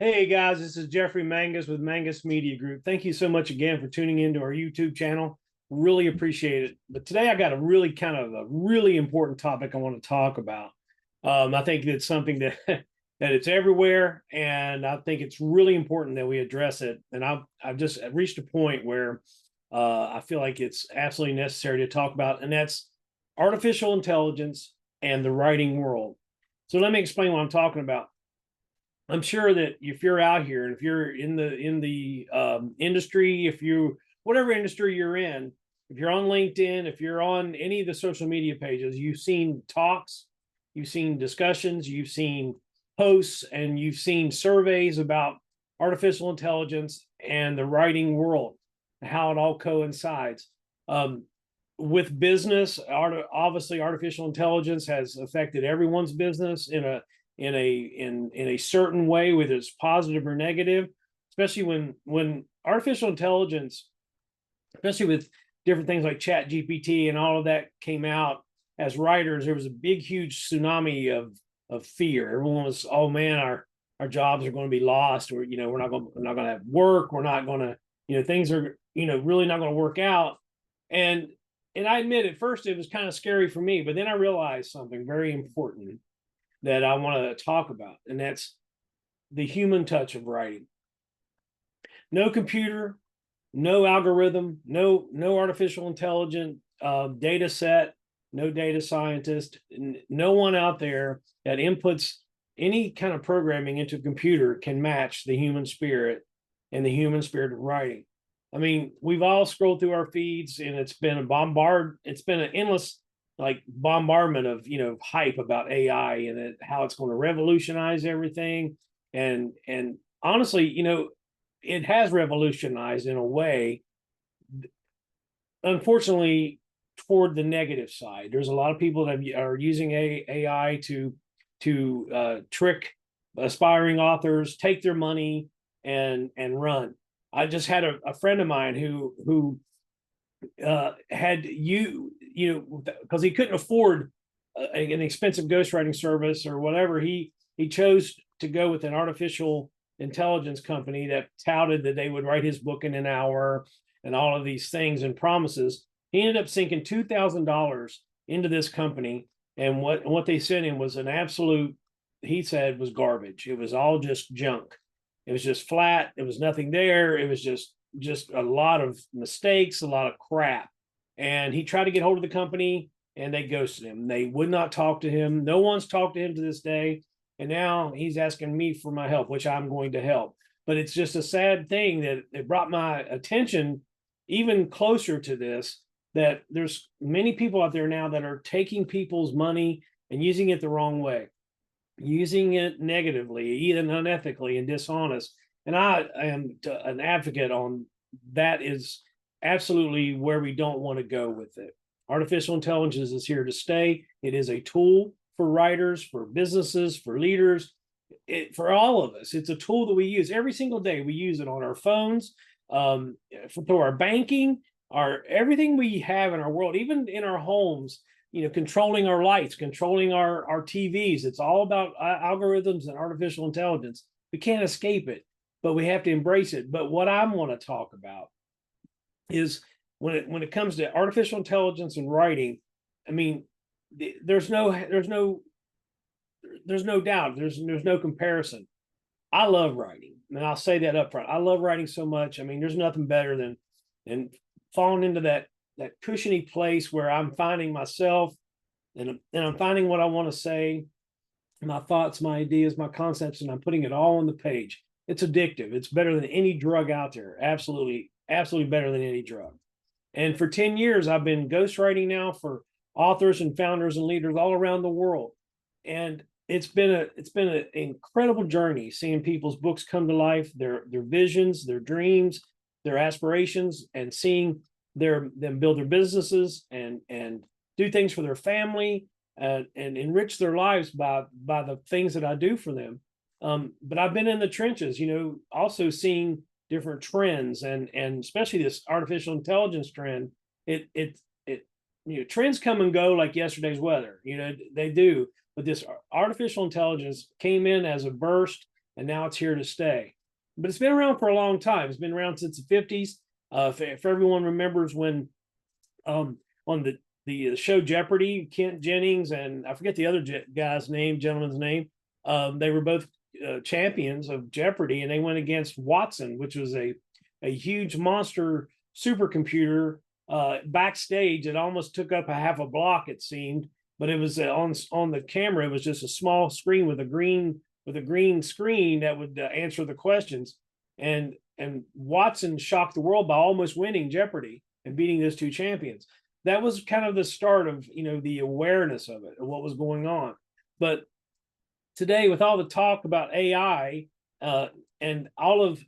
Hey guys, this is Jeffrey Mangus with Mangus Media Group. Thank you so much again for tuning into our YouTube channel. Really appreciate it. But today I got a really important topic I want to talk about. I think it's something that that it's everywhere, and I think it's really important that we address it. And I've just reached a point where I feel like it's absolutely necessary to talk about, and that's artificial intelligence and the writing world. So let me explain what I'm talking about. I'm sure that if you're out here and if you're in the industry, if you whatever industry you're in, if you're on LinkedIn, if you're on any of the social media pages, you've seen talks, you've seen discussions, you've seen posts, and you've seen surveys about artificial intelligence and the writing world, how it all coincides. Um, with business, obviously artificial intelligence has affected everyone's business in a certain way, whether it's positive or negative, especially when artificial intelligence, especially with different things like Chat GPT and all of that came out. As writers, there was a big huge tsunami of fear. Everyone was, oh man, our jobs are going to be lost, or we're not going to have work, we're not going to, things are really not going to work out. And I admit at first it was kind of scary for me, but then I realized something very important that I want to talk about, and that's the human touch of writing. No computer, no algorithm, no artificial intelligent data set, no data scientist, no one out there that inputs any kind of programming into a computer can match the human spirit and the human spirit of writing. I mean, we've all scrolled through our feeds, and it's been an endless like bombardment of hype about AI and how it's going to revolutionize everything. And honestly, it has revolutionized in a way, unfortunately, toward the negative side. There's a lot of people that are using AI to trick aspiring authors, take their money, and run. I just had a friend of mine who had because he couldn't afford an expensive ghostwriting service or whatever, he chose to go with an artificial intelligence company that touted that they would write his book in an hour and all of these things and promises. He ended up sinking $2,000 into this company, and what they sent him was an absolute, he said, was garbage. It was all just junk. It was just flat. It was nothing there. It was just a lot of mistakes, a lot of crap. And he tried to get hold of the company, and they ghosted him. They would not talk to him. No one's talked to him to this day. And now he's asking me for my help, which I'm going to help. But it's just a sad thing that it brought my attention even closer to this, that there's many people out there now that are taking people's money and using it the wrong way, using it negatively, even unethically and dishonest. And I am an advocate on that. Is absolutely where we don't want to go with it. Artificial intelligence is here to stay. It is a tool for writers, for businesses, for leaders, for all of us. It's a tool that we use every single day. We use it on our phones, for our banking, our everything we have in our world, even in our homes. Controlling our lights, controlling our TVs. It's all about algorithms and artificial intelligence. We can't escape it, but we have to embrace it. But what I want to talk about is when it comes to artificial intelligence and writing. I mean, there's no doubt. There's no comparison. I love writing, and I'll say that up front. I love writing so much. I mean, there's nothing better than falling into that cushiony place where I'm finding myself, and I'm finding what I want to say, my thoughts, my ideas, my concepts, and I'm putting it all on the page. It's addictive. It's better than any drug out there. Absolutely, absolutely better than any drug. And for 10 years, I've been ghostwriting now for authors and founders and leaders all around the world. And it's been an incredible journey seeing people's books come to life, their visions, their dreams, their aspirations, and seeing them build their businesses and do things for their family, and enrich their lives by the things that I do for them. But I've been in the trenches, also seeing different trends, and especially this artificial intelligence trend. Trends come and go like yesterday's weather. They do. But this artificial intelligence came in as a burst, and now it's here to stay. But it's been around for a long time. It's been around since the 50s. If everyone remembers when on the show Jeopardy, Kent Jennings and I forget the other gentleman's name. They were both champions of Jeopardy, and they went against Watson, which was a huge monster supercomputer backstage. It almost took up a half a block, it seemed, but it was on the camera. It was just a small screen with a green screen that would answer the questions. And Watson shocked the world by almost winning Jeopardy and beating those two champions. That was kind of the start of, the awareness of it, of what was going on. But today, with all the talk about AI and all of,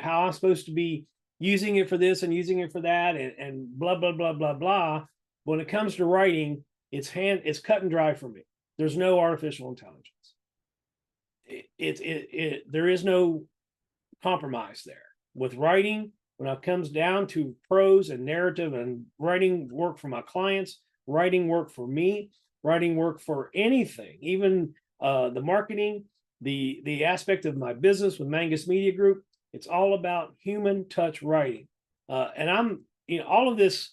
how I'm supposed to be using it for this and using it for that and blah, blah, blah, blah, blah. When it comes to writing, it's cut and dry for me. There's no artificial intelligence. There is no compromise there. With writing, when it comes down to prose and narrative and writing work for my clients, writing work for me, writing work for anything, even the marketing, the aspect of my business with Mangus Media Group, it's all about human touch writing. And I'm, all of this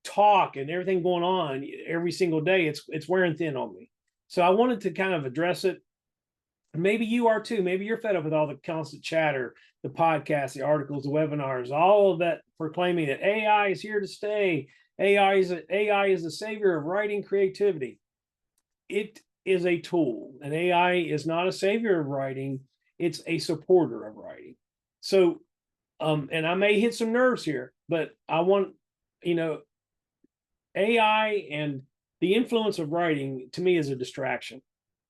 talk and everything going on every single day, it's wearing thin on me. So I wanted to kind of address it. Maybe you are too. Maybe you're fed up with all the constant chatter, the podcasts, the articles, the webinars, all of that proclaiming that AI is here to stay. AI is the savior of writing creativity. It is a tool, and AI is not a savior of writing. It's a supporter of writing. So, and I may hit some nerves here, but I want, AI and the influence of writing to me is a distraction.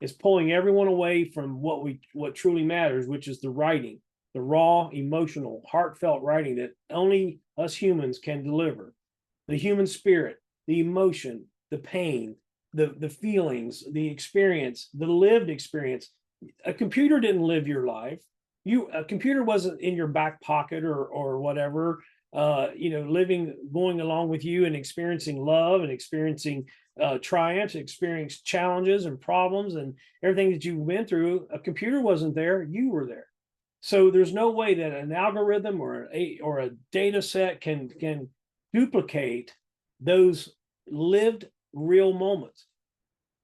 It's pulling everyone away from what truly matters, which is the writing, the raw, emotional, heartfelt writing that only us humans can deliver. The human spirit, the emotion, the pain, the feelings, the experience, the lived experience. A computer didn't live your life. A computer wasn't in your back pocket or whatever, going along with you and experiencing love and experiencing triumphs, experiencing challenges and problems and everything that you've been through. A computer wasn't there, you were there. So there's no way that an algorithm or a data set can duplicate those lived real moments.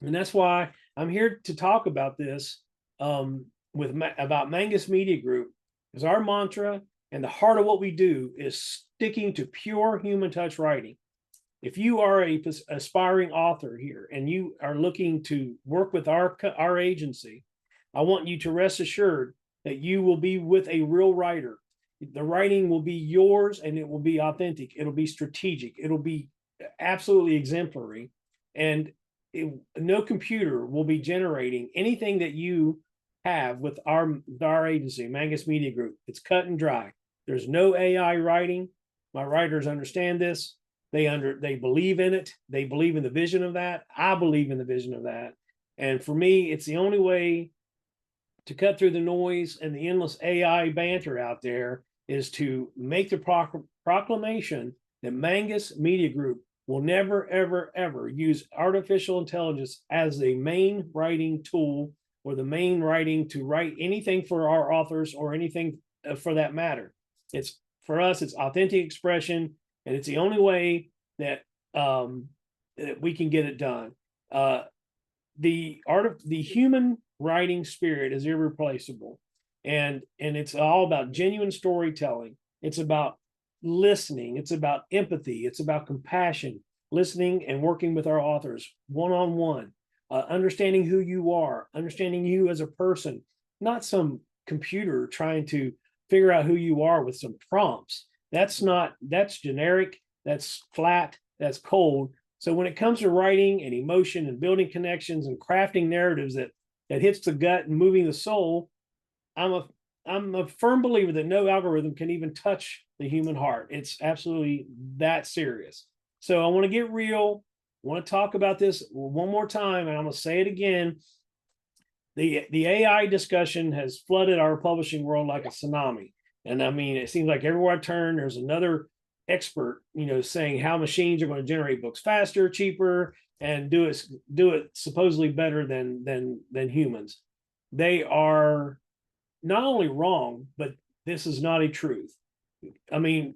And that's why I'm here to talk about this about Mangus Media Group, because our mantra and the heart of what we do is sticking to pure human touch writing. If you are a aspiring author here and you are looking to work with our agency, I want you to rest assured that you will be with a real writer. The writing will be yours, and it will be authentic. It'll be strategic. It'll be absolutely exemplary. And no computer will be generating anything that you have with our agency, Mangus Media Group. It's cut and dry. There's no AI writing. My writers understand this. They believe in it. They believe in the vision of that. I believe in the vision of that. And for me, it's the only way to cut through the noise and the endless AI banter out there is to make the proclamation that Mangus Media Group will never, ever, ever use artificial intelligence as the main writing tool or the main writing to write anything for our authors or anything for that matter. It's for us, it's authentic expression, and it's the only way that that we can get it done. The human writing spirit is irreplaceable, and it's all about genuine storytelling. It's about listening. It's about empathy. It's about compassion, listening and working with our authors one-on-one, understanding who you are, understanding you as a person, not some computer trying to figure out who you are with some prompts. That's generic, that's flat, that's cold. So when it comes to writing and emotion and building connections and crafting narratives that hits the gut and moving the soul, I'm a firm believer that no algorithm can even touch the human heart. It's absolutely that serious. So I want to get real. I want to talk about this one more time, and I'm going to say it again. The AI discussion has flooded our publishing world like a tsunami. And I mean, it seems like everywhere I turn, there's another expert, saying how machines are going to generate books faster, cheaper, and do it supposedly better than humans. They are not only wrong, but this is not a truth. I mean,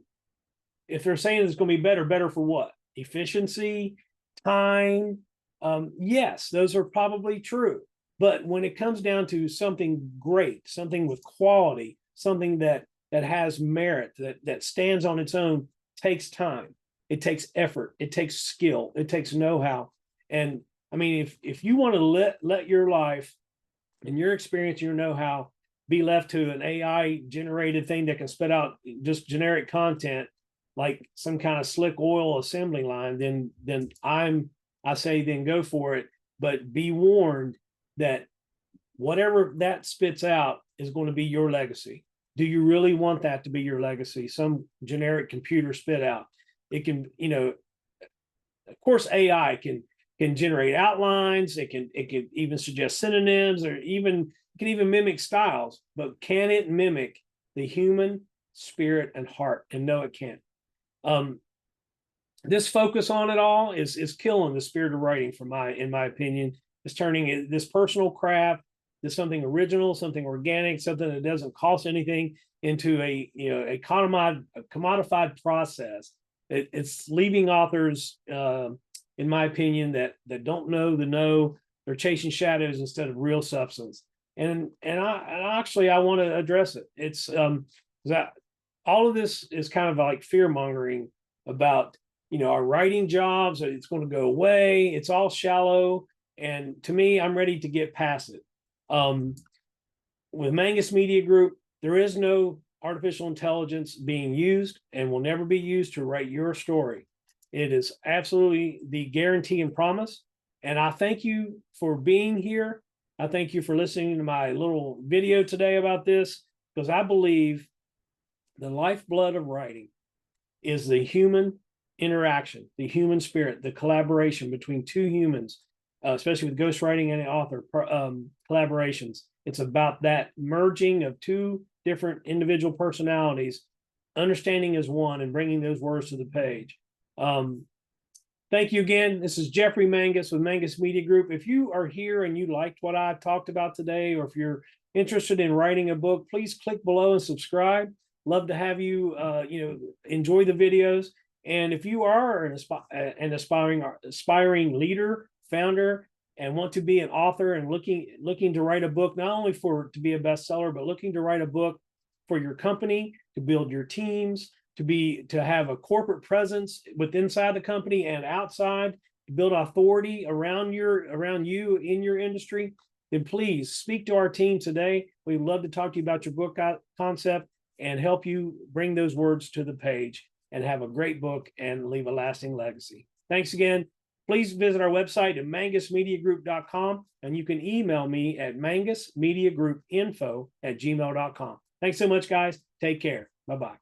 if they're saying it's going to be better for what? Efficiency, time. Yes, those are probably true. But when it comes down to something great, something with quality, something that has merit, that stands on its own, takes time. It takes effort. It takes skill. It takes know-how. And I mean, if you want to let your life and your experience, your know-how be left to an AI generated thing that can spit out just generic content like some kind of slick oil assembly line, then I say then go for it. But be warned that whatever that spits out is going to be your legacy. Do you really want that to be your legacy? Some generic computer spit out. It can, of course, AI can generate outlines. It can even suggest synonyms, or it can even mimic styles. But can it mimic the human spirit and heart? And no, it can't. This focus on it all is killing the spirit of writing, in my opinion. It's turning this personal craft to something original, something organic, something that doesn't cost anything, into a commodified process. It's leaving authors, in my opinion, that don't know the know. They're chasing shadows instead of real substance. And I want to address it. It's that all of this is kind of like fear mongering about our writing jobs. It's going to go away. It's all shallow. And to me, I'm ready to get past it. With Mangus Media Group, there is no artificial intelligence being used and will never be used to write your story. It is absolutely the guarantee and promise. And I thank you for being here. I thank you for listening to my little video today about this, because I believe the lifeblood of writing is the human interaction, the human spirit, the collaboration between two humans, especially with ghostwriting and author collaborations. It's about that merging of two different individual personalities, understanding as one, and bringing those words to the page. Thank you again. This is Jeffrey Mangus with Mangus Media Group. If you are here and you liked what I talked about today, or if you're interested in writing a book, please click below and subscribe. Love to have you, enjoy the videos. And if you are an aspiring leader, founder, and want to be an author and looking to write a book, not only to be a bestseller, but looking to write a book for your company, to build your teams, to have a corporate presence inside the company and outside, to build authority around you in your industry, then please speak to our team today. We'd love to talk to you about your book concept and help you bring those words to the page and have a great book and leave a lasting legacy. Thanks again. Please visit our website at mangusmediagroup.com, and you can email me at mangusmediagroupinfo@gmail.com. Thanks so much, guys. Take care. Bye-bye.